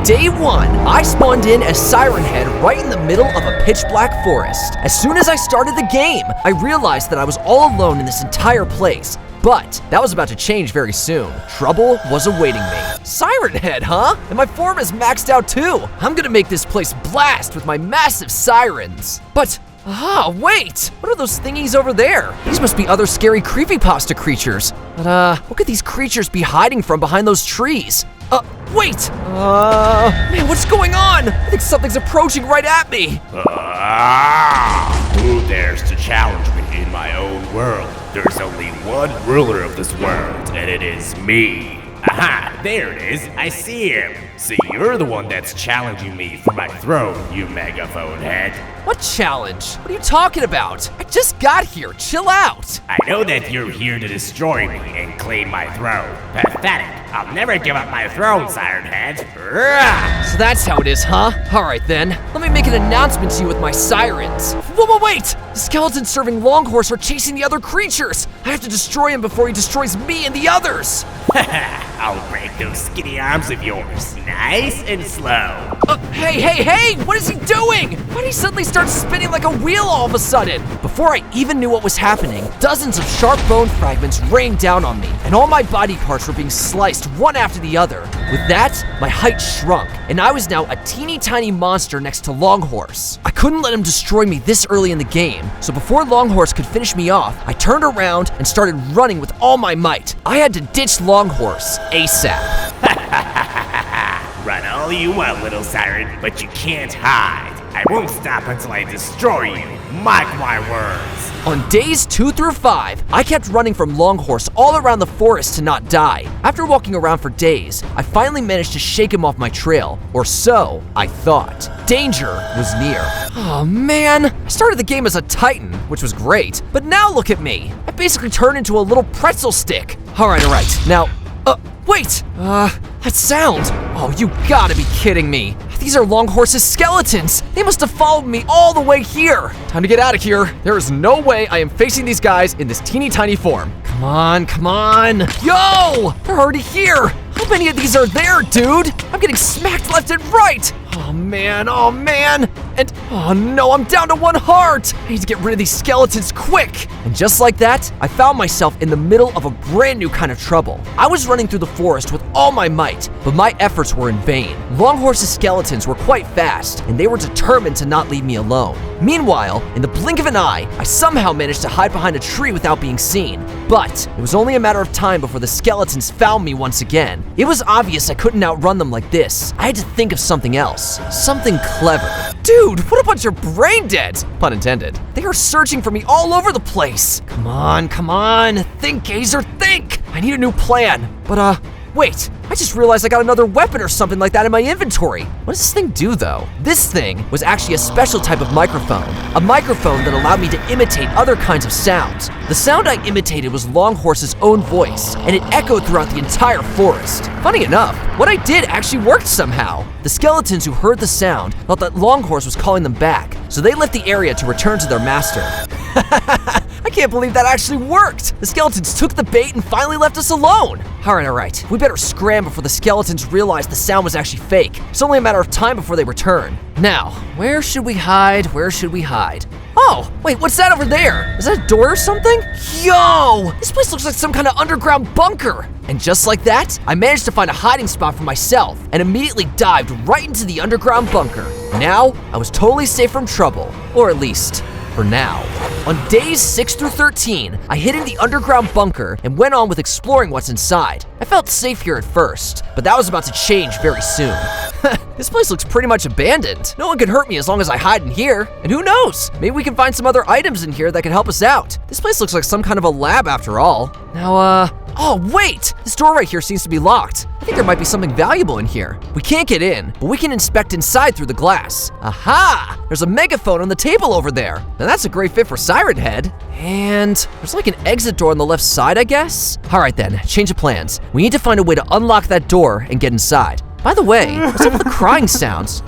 Day 1, I spawned in as Siren Head right in the middle of a pitch black forest. As soon as I started the game, I realized that I was all alone in this entire place. But that was about to change very soon. Trouble was awaiting me. Siren Head, huh? And my form is maxed out too. I'm gonna make this place blast with my massive sirens. But, wait! What are those thingies over there? These must be other scary creepypasta creatures. But, what could these creatures be hiding from behind those trees? Wait! Man, what's going on? I think something's approaching right at me. Who dares to challenge me in my own world? There's only one ruler of this world, and it is me. Aha, there it is, I see him. See, you're the one that's challenging me for my throne, you megaphone head. What challenge? What are you talking about? I just got here, chill out. I know that you're here to destroy me and claim my throne. Pathetic, I'll never give up my throne, Siren Head. So that's how it is, huh? Alright then, let me make an announcement to you with my sirens. Whoa, wait! The skeletons serving Longhorse are chasing the other creatures. I have to destroy him before he destroys me and the others. I'll break those skinny arms of yours, nice and slow. Hey, what is he doing? Why did he suddenly start spinning like a wheel all of a sudden? Before I even knew what was happening, dozens of sharp bone fragments rained down on me, and all my body parts were being sliced one after the other. With that, my height shrunk, and I was now a teeny tiny monster next to Longhorse. I couldn't let him destroy me this early in the game, so before Longhorse could finish me off, I turned around and started running with all my might. I had to ditch Longhorse ASAP. Run all you want, little siren, but you can't hide. I won't stop until I destroy you. Mark my words. On days 2 through 5, I kept running from Longhorse all around the forest to not die. After walking around for days, I finally managed to shake him off my trail, or so I thought. Danger was near. Oh man, I started the game as a Titan, which was great, but now look at me. I basically turned into a little pretzel stick. Alright, now, wait! That sound! Oh, you gotta be kidding me. These are Longhorse's skeletons. They must have followed me all the way here. Time to get out of here. There is no way I am facing these guys in this teeny tiny form. Come on. Yo! They're already here. How many of these are there, dude? I'm getting smacked left and right. Oh man. And oh no, I'm down to 1 heart. I need to get rid of these skeletons quick. And just like that, I found myself in the middle of a brand new kind of trouble. I was running through the forest with all my might, but my efforts were in vain. Longhorse's skeletons were quite fast, and they were determined to not leave me alone. Meanwhile, in the blink of an eye, I somehow managed to hide behind a tree without being seen. But it was only a matter of time before the skeletons found me once again. It was obvious I couldn't outrun them like this. I had to think of something else. Something clever. Dude, what a bunch of brain deads! Pun intended. They are searching for me all over the place. Come on. Think, Gazer, think! I need a new plan. But, wait, I just realized I got another weapon or something like that in my inventory. What does this thing do, though? This thing was actually a special type of microphone. A microphone that allowed me to imitate other kinds of sounds. The sound I imitated was Longhorse's own voice, and it echoed throughout the entire forest. Funny enough, what I did actually worked somehow. The skeletons who heard the sound thought that Longhorse was calling them back, so they left the area to return to their master. I can't believe that actually worked! The skeletons took the bait and finally left us alone! Alright, we better scram before the skeletons realize the sound was actually fake. It's only a matter of time before they return. Now, where should we hide? Oh, wait, what's that over there? Is that a door or something? Yo! This place looks like some kind of underground bunker! And just like that, I managed to find a hiding spot for myself and immediately dived right into the underground bunker. Now, I was totally safe from trouble, or at least, for now. On days 6 through 13, I hid in the underground bunker and went on with exploring what's inside. I felt safe here at first, but that was about to change very soon. This place looks pretty much abandoned. No one can hurt me as long as I hide in here. And who knows, maybe we can find some other items in here that can help us out. This place looks like some kind of a lab after all. Now, oh wait! This door right here seems to be locked. I think there might be something valuable in here. We can't get in, but we can inspect inside through the glass. Aha! There's a megaphone on the table over there. Now that's a great fit for Siren Head. And there's like an exit door on the left side, I guess? Alright then, change of plans. We need to find a way to unlock that door and get inside. By the way, what's up with the crying sounds?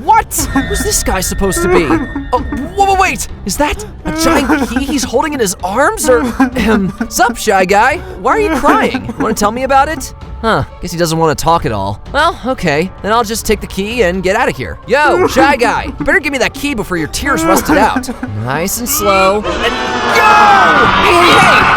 What? Who's this guy supposed to be? Oh, wait! Is that a giant key he's holding in his arms? Or, sup, shy guy? Why are you crying? Want to tell me about it? Huh, guess he doesn't want to talk at all. Well, okay, then I'll just take the key and get out of here. Yo, Shy Guy, you better give me that key before your tears rusted out. Nice and slow, and go! Hey,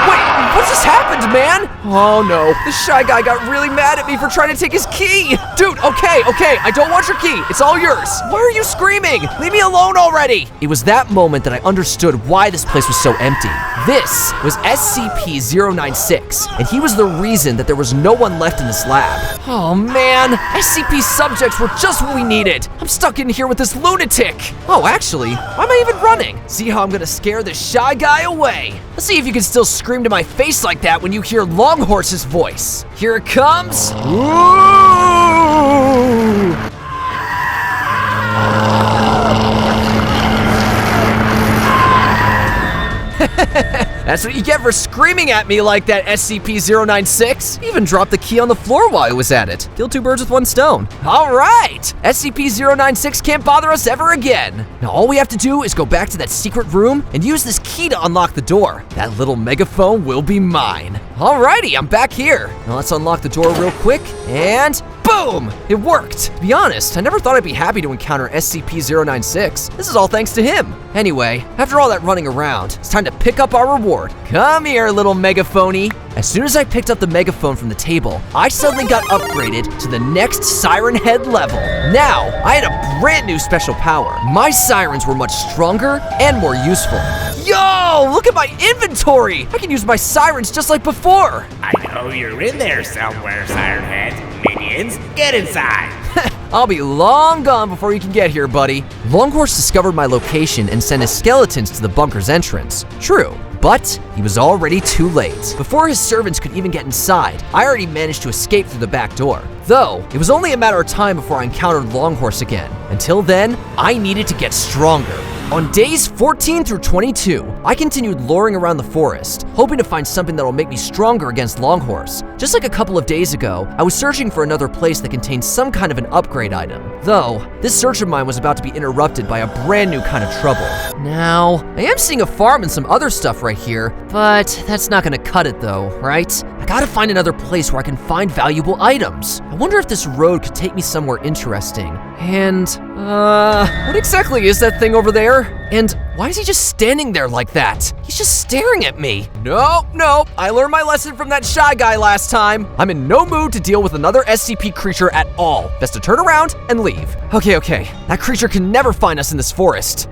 wait! What just happened, man? Oh no, the Shy Guy got really mad at me for trying to take his key. Dude, okay, I don't want your key. It's all yours. Why are you screaming? Leave me alone already. It was that moment that I understood why this place was so empty. This was SCP-096, and he was the reason that there was no one left in this lab. Oh man, SCP subjects were just what we needed. I'm stuck in here with this lunatic. Oh, actually, why am I even running? See how I'm gonna scare this Shy Guy away. Let's see if you can still scream to my face like that when you hear Longhorse's voice. Here it comes. Ooh. That's what you get for screaming at me like that, SCP-096. You even dropped the key on the floor while I was at it. Kill two birds with one stone. All right, SCP-096 can't bother us ever again. Now all we have to do is go back to that secret room and use this key to unlock the door. That little megaphone will be mine. Alrighty, I'm back here. Now let's unlock the door real quick, and boom! It worked. To be honest, I never thought I'd be happy to encounter SCP-096. This is all thanks to him. Anyway, after all that running around, it's time to pick up our reward. Come here, little megaphony. As soon as I picked up the megaphone from the table, I suddenly got upgraded to the next Siren Head level. Now, I had a brand new special power. My sirens were much stronger and more useful. Yo, look at my inventory! I can use my sirens just like before. I know you're in there somewhere, Siren Head. Minions, get inside. I'll be long gone before you can get here, buddy. Longhorse discovered my location and sent his skeletons to the bunker's entrance. True, but he was already too late. Before his servants could even get inside, I already managed to escape through the back door. Though, it was only a matter of time before I encountered Longhorse again. Until then, I needed to get stronger. On days 14 through 22, I continued luring around the forest, hoping to find something that'll make me stronger against Longhorse. Just like a couple of days ago, I was searching for another place that contained some kind of an upgrade item. Though, this search of mine was about to be interrupted by a brand new kind of trouble. Now, I am seeing a farm and some other stuff right here, but that's not gonna cut it though, right? I gotta find another place where I can find valuable items. I wonder if this road could take me somewhere interesting. And, what exactly is that thing over there? And why is he just standing there like that? He's just staring at me. Nope, I learned my lesson from that Shy Guy last time. I'm in no mood to deal with another SCP creature at all. Best to turn around and leave. Okay, that creature can never find us in this forest.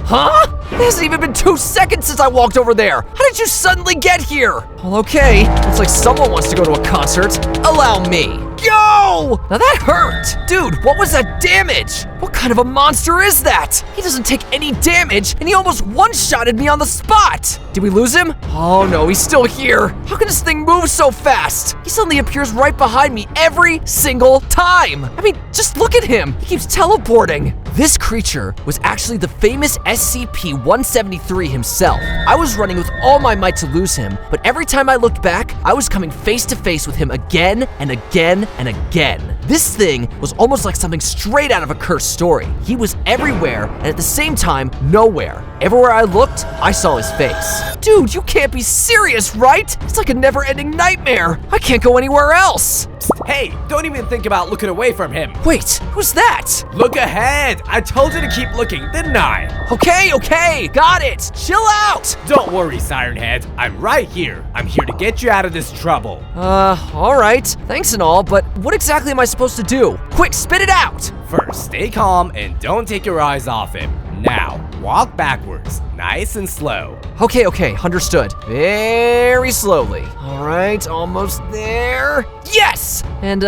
Huh? It hasn't even been 2 seconds since I walked over there. How did you suddenly get here? Well, okay, looks like someone wants to go to a concert. Allow me. Yo! Now that hurt! Dude, what was that damage? What kind of a monster is that? He doesn't take any damage, and he almost one-shotted me on the spot! Did we lose him? Oh no, he's still here. How can this thing move so fast? He suddenly appears right behind me every single time. I mean, just look at him. He keeps teleporting. This creature was actually the famous SCP-173 himself. I was running with all my might to lose him, but every time I looked back, I was coming face to face with him again and again and again. This thing was almost like something straight out of a cursed story. He was everywhere and at the same time, nowhere. Everywhere I looked, I saw his face. Dude, you can't be serious, right? It's like a never-ending nightmare. I can't go anywhere else. Hey, don't even think about looking away from him. Wait, who's that? Look ahead. I told you to keep looking, didn't I? Okay, got it. Chill out. Don't worry, Siren Head. I'm right here. I'm here to get you out of this trouble. All right. Thanks and all, but what exactly am I supposed to do? Quick, spit it out. First, stay calm and don't take your eyes off him. Now, walk backwards, nice and slow. Okay, understood. Very slowly. All right, almost there. Yes! And,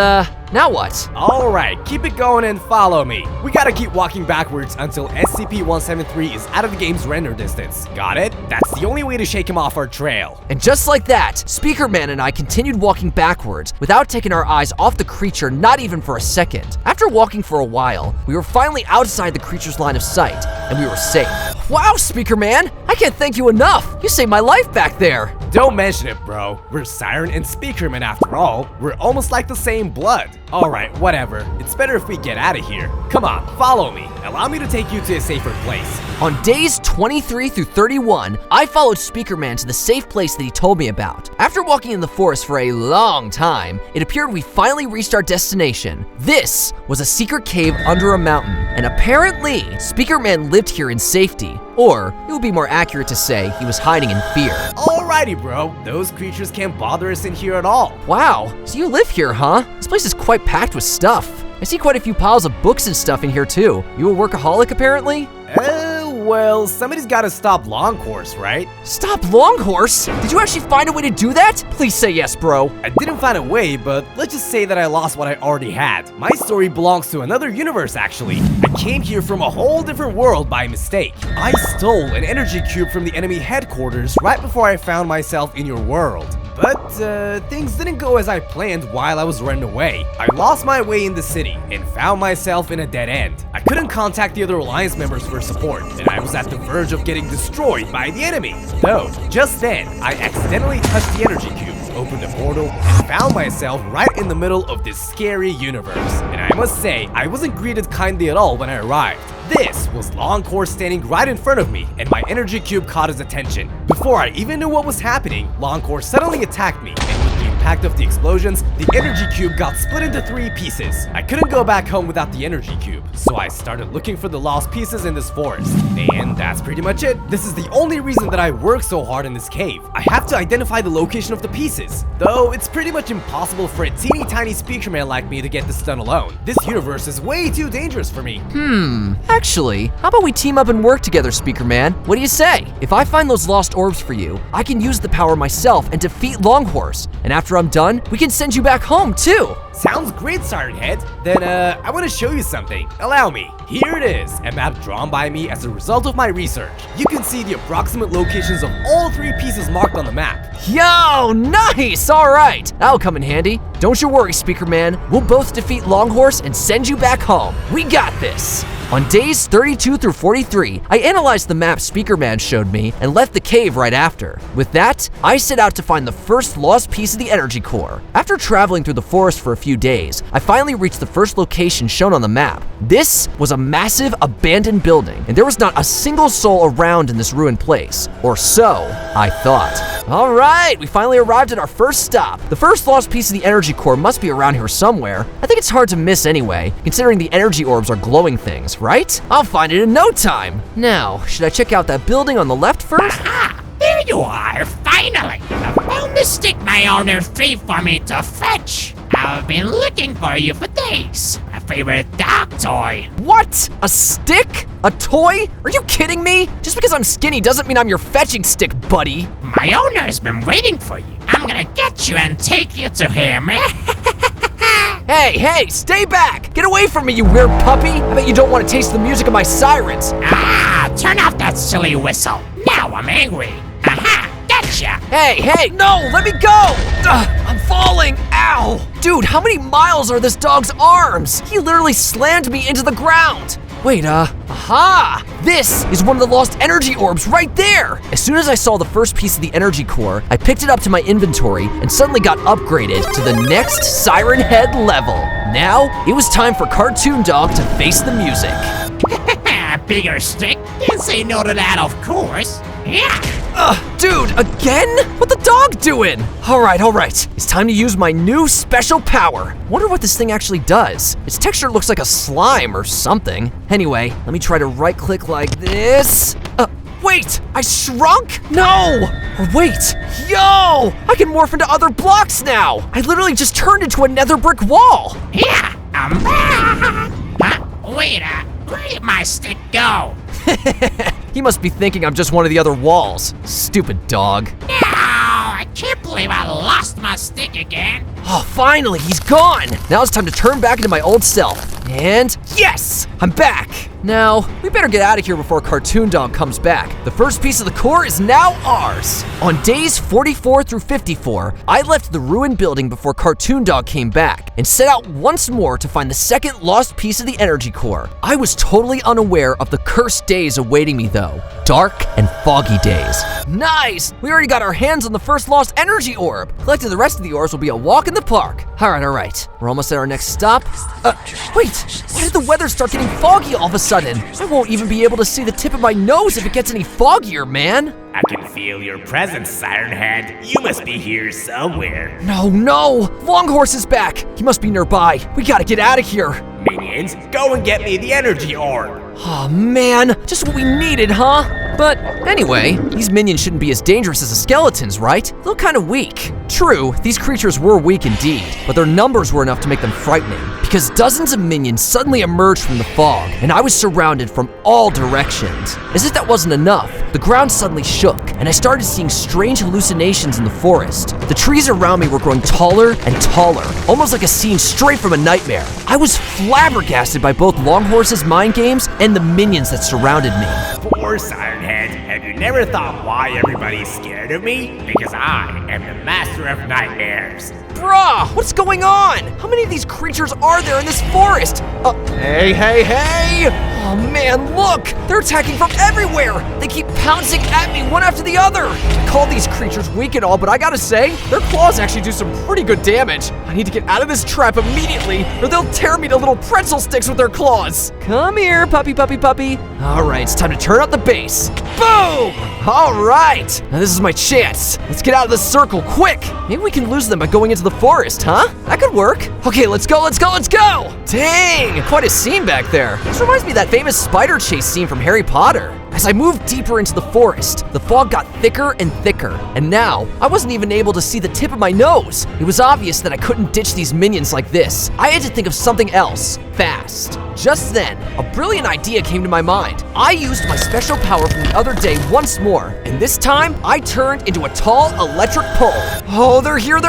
now what? All right, keep it going and follow me. We gotta keep walking backwards until SCP-173 is out of the game's render distance. Got it? That's the only way to shake him off our trail. And just like that, Speakerman and I continued walking backwards without taking our eyes off the creature, not even for a second. After walking for a while, we were finally outside the creature's line of sight, and we were safe. Wow, Speakerman! I can't thank you enough! You saved my life back there! Don't mention it, bro. We're Siren and Speakerman after all. We're almost like the same blood. Alright, whatever. It's better if we get out of here. Come on, follow me. Allow me to take you to a safer place. On days 23 through 31, I followed Speakerman to the safe place that he told me about. After walking in the forest for a long time, it appeared we finally reached our destination. This was a secret cave under a mountain, and apparently, Speakerman lived here in safety. Or, it would be more accurate to say he was hiding in fear. Alrighty, bro. Those creatures can't bother us in here at all. Wow, so you live here, huh? This place is quite packed with stuff. I see quite a few piles of books and stuff in here too. You a workaholic apparently? Well, somebody's gotta stop Long Course, right? Stop Longhorse? Did you actually find a way to do that? Please say yes, bro. I didn't find a way, but let's just say that I lost what I already had. My story belongs to another universe, actually. I came here from a whole different world by mistake. I stole an energy cube from the enemy headquarters right before I found myself in your world. But things didn't go as I planned while I was running away. I lost my way in the city and found myself in a dead end. I couldn't contact the other Alliance members for support, and I was at the verge of getting destroyed by the enemy. Though, just then, I accidentally touched the energy cube, opened a portal, and found myself right in the middle of this scary universe. And I must say, I wasn't greeted kindly at all when I arrived. This was Long Course standing right in front of me, and my energy cube caught his attention. Before I even knew what was happening, Long Course suddenly attacked me, and with the impact of the explosions, the energy cube got split into 3 pieces. I couldn't go back home without the energy cube, so I started looking for the lost pieces in this forest. And that's pretty much it. This is the only reason that I worked so hard in this cave. I have to identify the location of the pieces. Though, it's pretty much impossible for a teeny tiny speakerman like me to get this done alone. This universe is way too dangerous for me. Actually, how about we team up and work together, Speakerman? What do you say? If I find those lost orbs for you, I can use the power myself and defeat Longhorse. And after I'm done, we can send you back home too. Sounds great, Siren Head. Then, I want to show you something. Allow me. Here it is, a map drawn by me as a result of my research. You can see the approximate locations of all 3 pieces marked on the map. Yo, nice! All right, that'll come in handy. Don't you worry, Speakerman. We'll both defeat Longhorse and send you back home. We got this. On days 32 through 43, I analyzed the map Speakerman showed me and left the cave right after. With that, I set out to find the first lost piece of the energy core. After traveling through the forest for a few days, I finally reached the first location shown on the map. This was a massive abandoned building, and there was not a single soul around in this ruined place. Or so I thought. All right, we finally arrived at our first stop. The first lost piece of the energy core must be around here somewhere. I think it's hard to miss anyway, considering the energy orbs are glowing things, right? I'll find it in no time. Now, should I check out that building on the left first? Aha! There you are, finally! I found the stick my owner free for me to fetch. I've been looking for you for days. My favorite dog toy. What? A stick? A toy? Are you kidding me? Just because I'm skinny doesn't mean I'm your fetching stick, buddy. My owner's been waiting for you. I'm gonna get you and take you to him. Hey, stay back! Get away from me, you weird puppy! I bet you don't want to taste the music of my sirens. Ah, turn off that silly whistle. Now I'm angry. Aha, gotcha. Hey, no, let me go! I'm falling, ow! Dude, how many miles are this dog's arms? He literally slammed me into the ground. Wait, aha! This is one of the lost energy orbs right there! As soon as I saw the first piece of the energy core, I picked it up to my inventory and suddenly got upgraded to the next Siren Head level. Now, it was time for Cartoon Dog to face the music. Bigger stick? Didn't say no to that, of course. Yeah. Dude, again? What the dog doing? All right. It's time to use my new special power. Wonder what this thing actually does. Its texture looks like a slime or something. Anyway, let me try to right-click like this. Wait, I shrunk? No! Or wait, yo! I can morph into other blocks now! I literally just turned into a nether brick wall! Yeah, I'm back! Huh? Wait, where did my stick go? He must be thinking I'm just one of the other walls. Stupid dog. No, I can't believe I lost my stick again. Oh, finally, he's gone! Now it's time to turn back into my old self. And yes, I'm back! Now, we better get out of here before Cartoon Dog comes back. The first piece of the core is now ours. On days 44 through 54, I left the ruined building before Cartoon Dog came back and set out once more to find the second lost piece of the energy core. I was totally unaware of the cursed days awaiting me though. Dark and foggy days. Nice! We already got our hands on the first lost energy orb. Collecting the rest of the orbs will be a walk in the park. All right. We're almost at our next stop. Wait, why did the weather start getting foggy all of a sudden? I won't even be able to see the tip of my nose if it gets any foggier, man. I can feel your presence, Siren Head. You must be here somewhere. No, Longhorse is back. He must be nearby. We gotta get out of here. Minions, go and get me the energy orb. Oh man, just what we needed, huh? But anyway, these minions shouldn't be as dangerous as the skeletons, right? They look kind of weak. True, these creatures were weak indeed, but their numbers were enough to make them frightening, because dozens of minions suddenly emerged from the fog, and I was surrounded from all directions. As if that wasn't enough, the ground suddenly shook, and I started seeing strange hallucinations in the forest. The trees around me were growing taller and taller, almost like a scene straight from a nightmare. I was flabbergasted by both Longhorse's mind games and the minions that surrounded me. Poor Siren Head, have you never thought why everybody's scared of me? Because I am the master of nightmares. Bruh, what's going on? How many of these creatures are there in this forest? Hey! Oh man, look! They're attacking from everywhere! They keep pouncing at me one after the other! I call these creatures weak and all, but I gotta say, their claws actually do some pretty good damage. I need to get out of this trap immediately, or they'll tear me to little pretzel sticks with their claws. Come here, puppy. Alright, it's time to turn out the bass. Boom! Alright, now this is my chance. Let's get out of this circle, quick! Maybe we can lose them by going into the forest, huh? That could work. Okay, let's go! Dang, quite a scene back there. This reminds me of that famous spider chase scene from Harry Potter. As I moved deeper into the forest, the fog got thicker and thicker, and now I wasn't even able to see the tip of my nose. It was obvious that I couldn't ditch these minions like this. I had to think of something else, fast. Just then, a brilliant idea came to my mind. I used my special power from the other day once more, and this time I turned into a tall electric pole. Oh, they're here!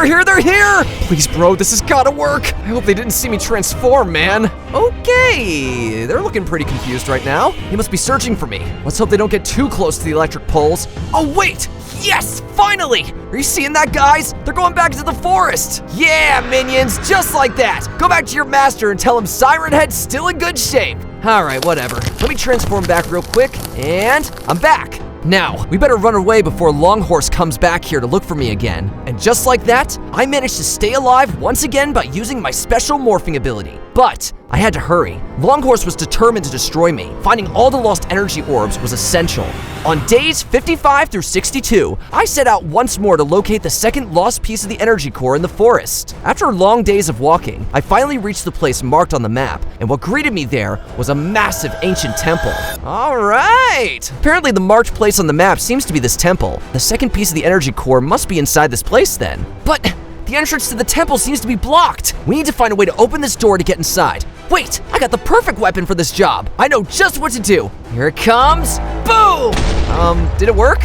Please, bro, this has gotta work. I hope they didn't see me transform, man. Okay, they're looking pretty confused right now. They must be searching for me. Let's hope they don't get too close to the electric poles. Oh, wait! Yes, finally! Are you seeing that, guys? They're going back into the forest. Yeah, minions, just like that. Go back to your master and tell him Siren Head's still in good shape. All right, whatever. Let me transform back real quick, and I'm back. Now, we better run away before Longhorse comes back here to look for me again. And just like that, I managed to stay alive once again by using my special morphing ability. But I had to hurry. Longhorse was determined to destroy me. Finding all the lost energy orbs was essential. On days 55 through 62, I set out once more to locate the second lost piece of the energy core in the forest. After long days of walking, I finally reached the place marked on the map, and what greeted me there was a massive ancient temple. All right! Apparently the marked place on the map seems to be this temple. The second piece of the energy core must be inside this place then. But the entrance to the temple seems to be blocked. We need to find a way to open this door to get inside. Wait, I got the perfect weapon for this job. I know just what to do. Here it comes. Boom! Did it work?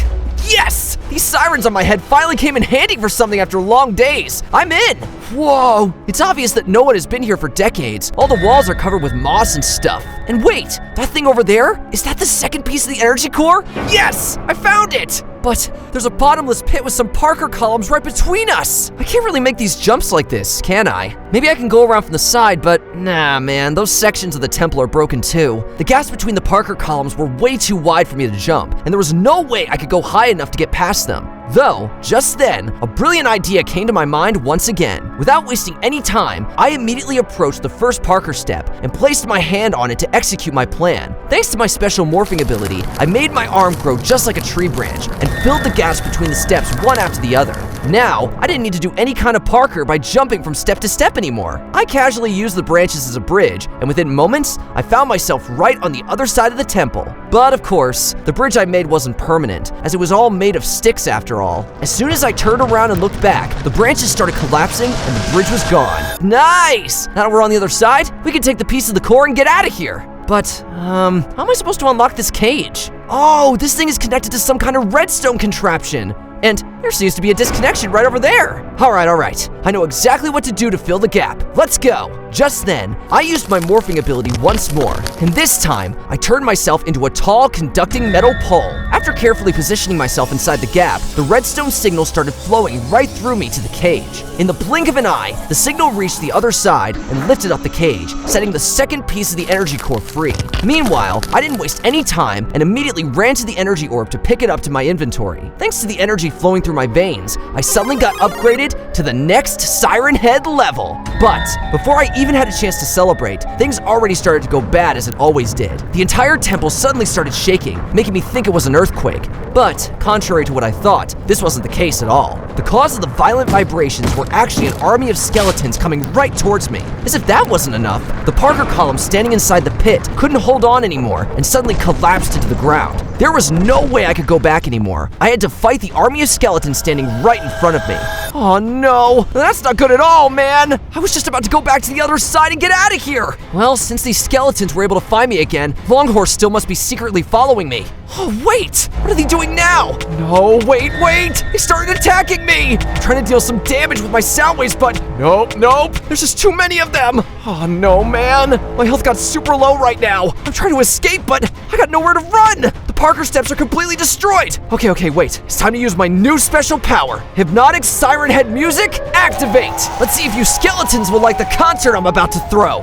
Yes! These sirens on my head finally came in handy for something after long days. I'm in. Whoa, it's obvious that no one has been here for decades. All the walls are covered with moss and stuff. And wait, that thing over there? Is that the second piece of the energy core? Yes, I found it! But there's a bottomless pit with some Parker columns right between us. I can't really make these jumps like this, can I? Maybe I can go around from the side, but nah, man, those sections of the temple are broken too. The gaps between the Parker columns were way too wide for me to jump, and there was no way I could go high enough to get past them. Though, just then, a brilliant idea came to my mind once again. Without wasting any time, I immediately approached the first Parker step and placed my hand on it to execute my plan. Thanks to my special morphing ability, I made my arm grow just like a tree branch and filled the gaps between the steps one after the other. Now, I didn't need to do any kind of Parker by jumping from step to step anymore. I casually used the branches as a bridge, and within moments, I found myself right on the other side of the temple. But of course, the bridge I made wasn't permanent, as it was all made of sticks after all. As soon as I turned around and looked back, the branches started collapsing and the bridge was gone. Nice! Now that we're on the other side, we can take the piece of the core and get out of here. But, how am I supposed to unlock this cage? Oh, this thing is connected to some kind of redstone contraption. And there seems to be a disconnection right over there. Alright. I know exactly what to do to fill the gap. Let's go. Just then, I used my morphing ability once more, and this time, I turned myself into a tall, conducting metal pole. After carefully positioning myself inside the gap, the redstone signal started flowing right through me to the cage. In the blink of an eye, the signal reached the other side and lifted up the cage, setting the second piece of the energy core free. Meanwhile, I didn't waste any time and immediately ran to the energy orb to pick it up to my inventory. Thanks to the energy flowing through my veins, I suddenly got upgraded to the next Siren Head level. But before I even had a chance to celebrate, things already started to go bad as it always did. The entire temple suddenly started shaking, making me think it was an earthquake. But contrary to what I thought, this wasn't the case at all. The cause of the violent vibrations were actually an army of skeletons coming right towards me. As if that wasn't enough, the Parker column standing inside the pit couldn't hold on anymore and suddenly collapsed into the ground. There was no way I could go back anymore. I had to fight the army of skeletons standing right in front of me. Oh no, that's not good at all, man. I was just about to go back to the other side and get out of here. Well, since these skeletons were able to find me again, Longhorse still must be secretly following me. Oh wait, what are they doing now? No, wait, they started attacking me. I'm trying to deal some damage with my sound waves, but nope, there's just too many of them. Oh no, man, my health got super low right now. I'm trying to escape, but I got nowhere to run. The Parker steps are completely destroyed. Okay, wait, it's time to use my new special power. Hypnotic Siren Head music, activate. Let's see if you skeletons will like the concert I'm about to throw.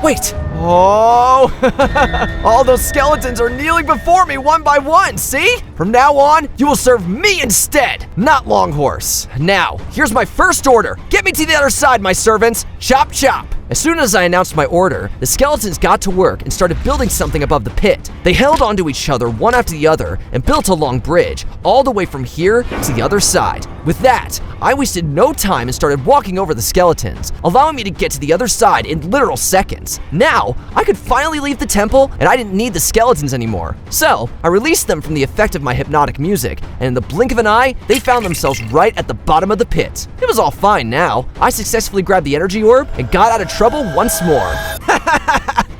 Wait. Oh, all those skeletons are kneeling before me one by one, see? From now on, you will serve me instead, not Longhorse. Now, here's my first order. Get me to the other side, my servants. Chop, chop. As soon as I announced my order, the skeletons got to work and started building something above the pit. They held onto each other one after the other and built a long bridge, all the way from here to the other side. With that, I wasted no time and started walking over the skeletons, allowing me to get to the other side in literal seconds. Now, I could finally leave the temple and I didn't need the skeletons anymore. So, I released them from the effect of my hypnotic music, and in the blink of an eye, they found themselves right at the bottom of the pit. It was all fine now. I successfully grabbed the energy orb and got out of trouble once more.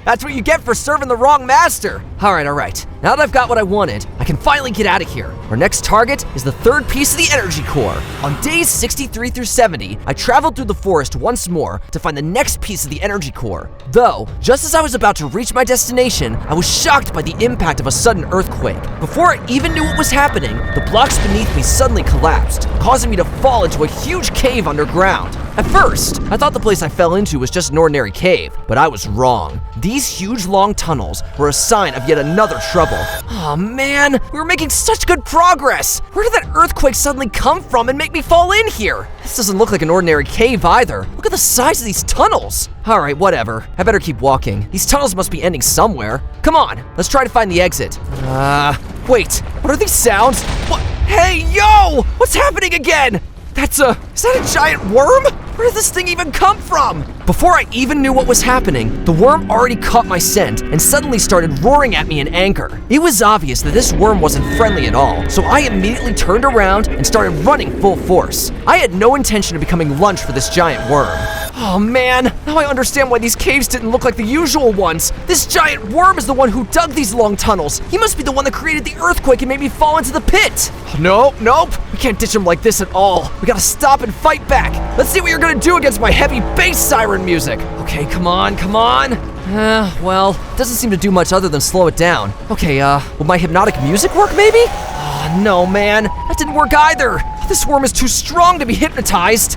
That's what you get for serving the wrong master. Alright. Now that I've got what I wanted, I can finally get out of here. Our next target is the third piece of the energy core. On days 63 through 70, I traveled through the forest once more to find the next piece of the energy core. Though, just as I was about to reach my destination, I was shocked by the impact of a sudden earthquake. Before I even knew what was happening, the blocks beneath me suddenly collapsed, causing me to fall into a huge cave underground. At first, I thought the place I fell into was just an ordinary cave, but I was wrong. These huge long tunnels were a sign of yet another trouble. Oh man, we were making such good progress. Where did that earthquake suddenly come from and make me fall in here? This doesn't look like an ordinary cave either. Look at the size of these tunnels. Alright, whatever. I better keep walking. These tunnels must be ending somewhere. Come on, let's try to find the exit. Wait, what are these sounds? What? Hey, yo! What's happening again? Is that a giant worm? Where did this thing even come from? Before I even knew what was happening, the worm already caught my scent and suddenly started roaring at me in anger. It was obvious that this worm wasn't friendly at all, so I immediately turned around and started running full force. I had no intention of becoming lunch for this giant worm. Oh man, now I understand why these caves didn't look like the usual ones. This giant worm is the one who dug these long tunnels. He must be the one that created the earthquake and made me fall into the pit. Nope. We can't ditch him like this at all. We gotta stop and fight back. Let's see what you're gonna do against my heavy bass siren music. Okay, come on. Well, it doesn't seem to do much other than slow it down. Okay, will my hypnotic music work maybe? Oh, no, man, that didn't work either. This worm is too strong to be hypnotized.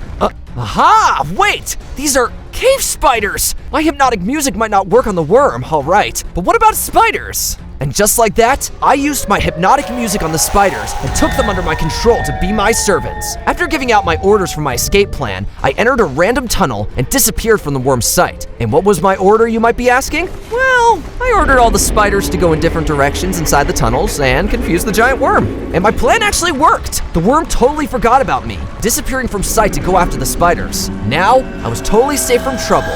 Aha, wait, these are cave spiders. My hypnotic music might not work on the worm, all right, but what about spiders? And just like that, I used my hypnotic music on the spiders and took them under my control to be my servants. After giving out my orders for my escape plan, I entered a random tunnel and disappeared from the worm's sight. And what was my order, you might be asking? Well, I ordered all the spiders to go in different directions inside the tunnels and confuse the giant worm. And my plan actually worked. The worm totally forgot about me, disappearing from sight to go after the spiders. Now, I was totally safe from trouble.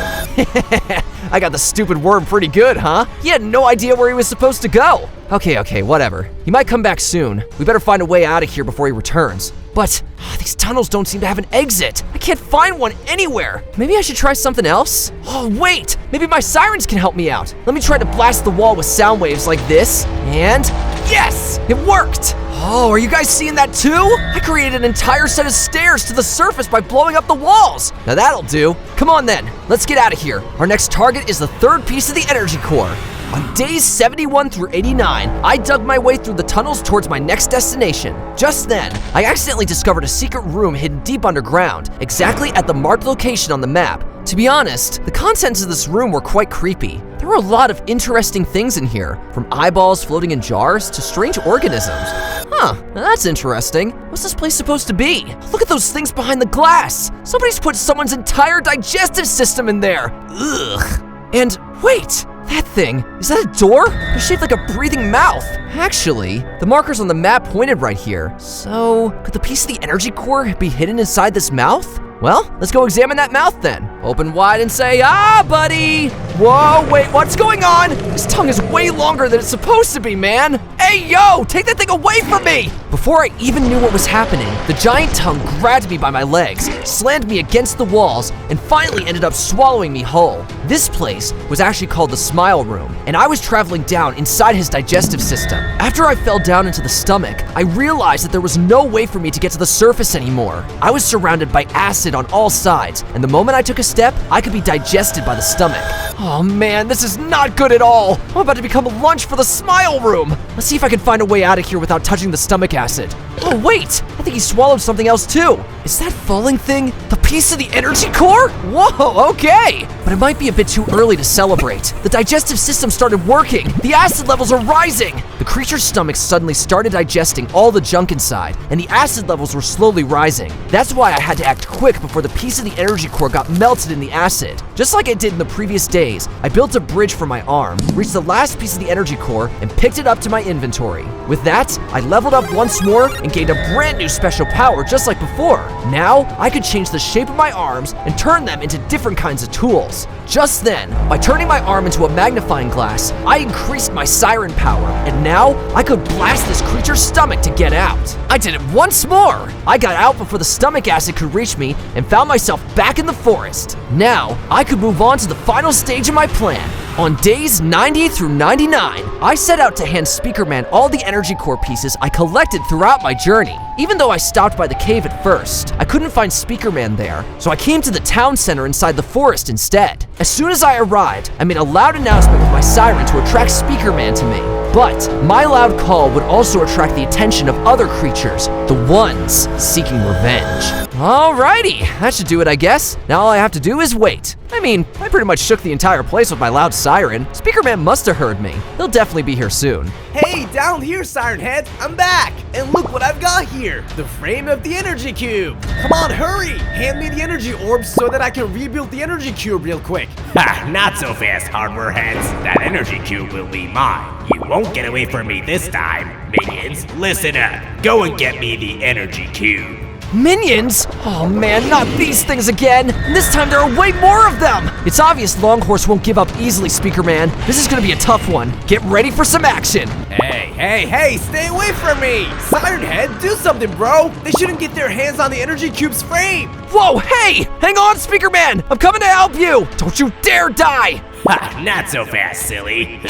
I got the stupid worm pretty good, huh? He had no idea where he was supposed to go. Okay, whatever. He might come back soon. We better find a way out of here before he returns. But these tunnels don't seem to have an exit. I can't find one anywhere. Maybe I should try something else? Oh, wait, maybe my sirens can help me out. Let me try to blast the wall with sound waves like this, and yes, it worked. Oh, are you guys seeing that too? I created an entire set of stairs to the surface by blowing up the walls. Now that'll do. Come on then, let's get out of here. Our next target is the third piece of the energy core. On days 71 through 89, I dug my way through the tunnels towards my next destination. Just then, I accidentally discovered a secret room hidden deep underground, exactly at the marked location on the map. To be honest, the contents of this room were quite creepy. There were a lot of interesting things in here, from eyeballs floating in jars to strange organisms. Huh, that's interesting. What's this place supposed to be? Look at those things behind the glass. Somebody's put someone's entire digestive system in there. Ugh. And wait, that thing, is that a door? It's shaped like a breathing mouth. Actually, the markers on the map pointed right here. So, could the piece of the energy core be hidden inside this mouth? Well, let's go examine that mouth then. Open wide and say, ah, buddy. Whoa, wait, what's going on? This tongue is way longer than it's supposed to be, man. Hey, yo, take that thing away from me. Before I even knew what was happening, the giant tongue grabbed me by my legs, slammed me against the walls, and finally ended up swallowing me whole. This place was actually called the Smile Room, and I was traveling down inside his digestive system. After I fell down into the stomach, I realized that there was no way for me to get to the surface anymore. I was surrounded by acid on all sides, and the moment I took a step, I could be digested by the stomach. Oh man, this is not good at all. I'm about to become lunch for the Smile Room. Let's see if I can find a way out of here without touching the stomach acid. Oh wait, I think he swallowed something else too. Is that falling thing the piece of the energy core? Whoa, okay. But it might be a bit too early to celebrate. The digestive system started working. The acid levels are rising. The creature's stomach suddenly started digesting all the junk inside, and the acid levels were slowly rising. That's why I had to act quick before the piece of the energy core got melted in the acid. Just like I did in the previous days, I built a bridge for my arm, reached the last piece of the energy core, and picked it up to my inventory. With that, I leveled up once more and gained a brand new special power just like before. Now, I could change the shape of my arms and turn them into different kinds of tools. Just then, by turning my arm into a magnifying glass, I increased my siren power, and now I could blast this creature's stomach to get out. I did it once more! I got out before the stomach acid could reach me and found myself back in the forest. Now, I could move on to the final stage of my plan. On days 90 through 99, I set out to hand Speakerman all the energy core pieces I collected throughout my journey. Even though I stopped by the cave at first, I couldn't find Speakerman there, so I came to the town center inside the forest instead. As soon as I arrived, I made a loud announcement with my siren to attract Speakerman to me. But my loud call would also attract the attention of other creatures, the ones seeking revenge. Alrighty, that should do it, I guess. Now all I have to do is wait. I mean, I pretty much shook the entire place with my loud siren. Speakerman must have heard me. He'll definitely be here soon. Hey, down here, Siren Head. I'm back. And look what I've got here. The frame of the energy cube. Come on, hurry. Hand me the energy orbs so that I can rebuild the energy cube real quick. Ha, not so fast, hardware heads. That energy cube will be mine. You won't get away from me this time. Minions, listen up. Go and get me the energy cube. Minions? Oh man, not these things again! And this time there are way more of them! It's obvious Longhorse won't give up easily, Speakerman. This is gonna be a tough one. Get ready for some action! Hey, stay away from me! Siren Head, do something, bro! They shouldn't get their hands on the energy cube's frame! Whoa, hey! Hang on, Speakerman! I'm coming to help you! Don't you dare die! Ha, not so fast, silly.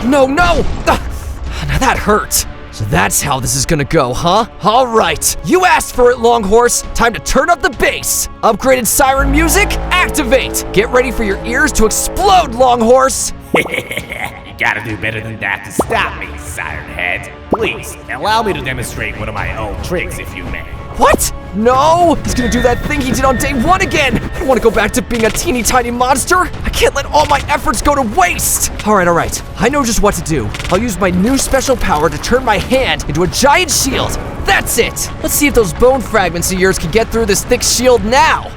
No! Now that hurt. So that's how this is gonna go, huh? All right, you asked for it, Longhorse. Time to turn up the bass. Upgraded siren music, activate. Get ready for your ears to explode, Longhorse. You gotta do better than that to stop me, Siren Head. Please, allow me to demonstrate one of my old tricks, if you may. What? No! He's gonna do that thing he did on day 1 again! I don't wanna go back to being a teeny tiny monster! I can't let all my efforts go to waste! Alright. I know just what to do. I'll use my new special power to turn my hand into a giant shield. That's it! Let's see if those bone fragments of yours can get through this thick shield now!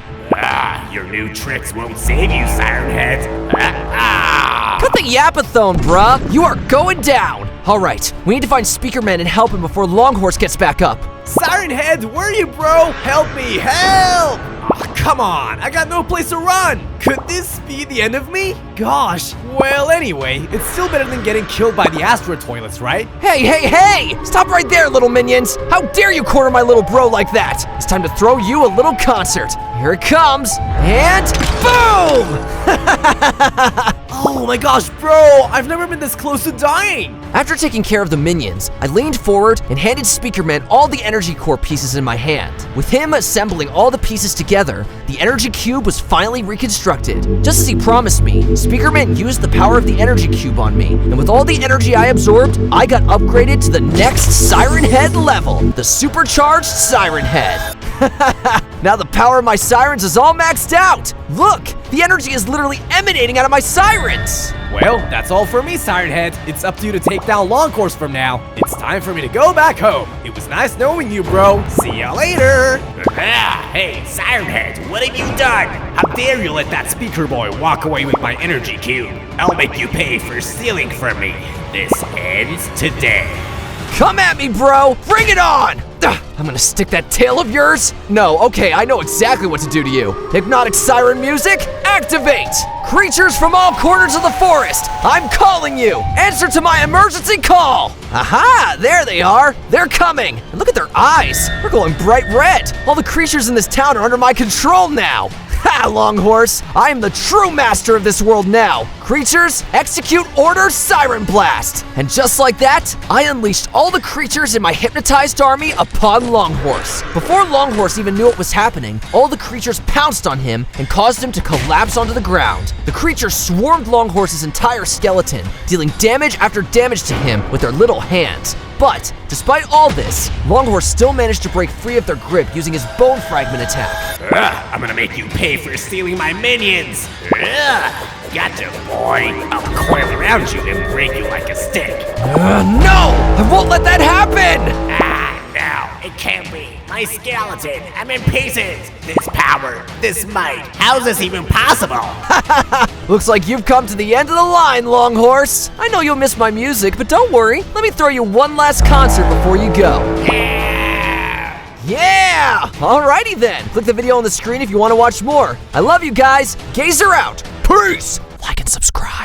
Your new tricks won't save you, Siren Head. Cut the yapathone, bruh! You are going down! Alright, we need to find Speakerman and help him before Longhorse gets back up. Siren Head, where are you, bro? Help me, help! Oh, come on, I got no place to run. Could this be the end of me? Gosh, well anyway, it's still better than getting killed by the asteroid toilets, right? Hey! Stop right there, little minions! How dare you corner my little bro like that? It's time to throw you a little concert. Here it comes, and boom! Oh my gosh, bro! I've never been this close to dying! After taking care of the minions, I leaned forward and handed Speakerman all the energy core pieces in my hand. With him assembling all the pieces together, the energy cube was finally reconstructed. Just as he promised me, Speakerman used the power of the energy cube on me, and with all the energy I absorbed, I got upgraded to the next Siren Head level, the supercharged Siren Head. Now the power of my sirens is all maxed out! Look! The energy is literally emanating out of my sirens! Well, that's all for me, Siren Head. It's up to you to take down Long Horse from now. It's time for me to go back home. It was nice knowing you, bro. See ya later! Ah, hey, Siren Head, what have you done? How dare you let that speaker boy walk away with my energy cube? I'll make you pay for stealing from me. This ends today. Come at me, bro! Bring it on! Ugh, I'm gonna stick that tail of yours. No, okay, I know exactly what to do to you. Hypnotic siren music, activate! Creatures from all corners of the forest, I'm calling you! Answer to my emergency call! Aha, there they are! They're coming! And look at their eyes! They're glowing bright red! All the creatures in this town are under my control now! Ha, Long Horse! I am the true master of this world now! Creatures, execute Order Siren Blast! And just like that, I unleashed all the creatures in my hypnotized army upon Long Horse. Before Long Horse even knew what was happening, all the creatures pounced on him and caused him to collapse onto the ground. The creatures swarmed Long Horse's entire skeleton, dealing damage after damage to him with their little hands. But, despite all this, Long Horse still managed to break free of their grip using his bone fragment attack. I'm gonna make you pay for stealing my minions. Gotcha, boy. I'll coil around you and break you like a stick. No! I won't let that happen! No, it can't be. My skeleton, I'm in pieces. This power, this might, how's this even possible? Looks like you've come to the end of the line, Long Horse. I know you'll miss my music, but don't worry. Let me throw you one last concert before you go. Yeah! Alrighty then. Click the video on the screen if you want to watch more. I love you guys. Gazer out. Peace! Like and subscribe.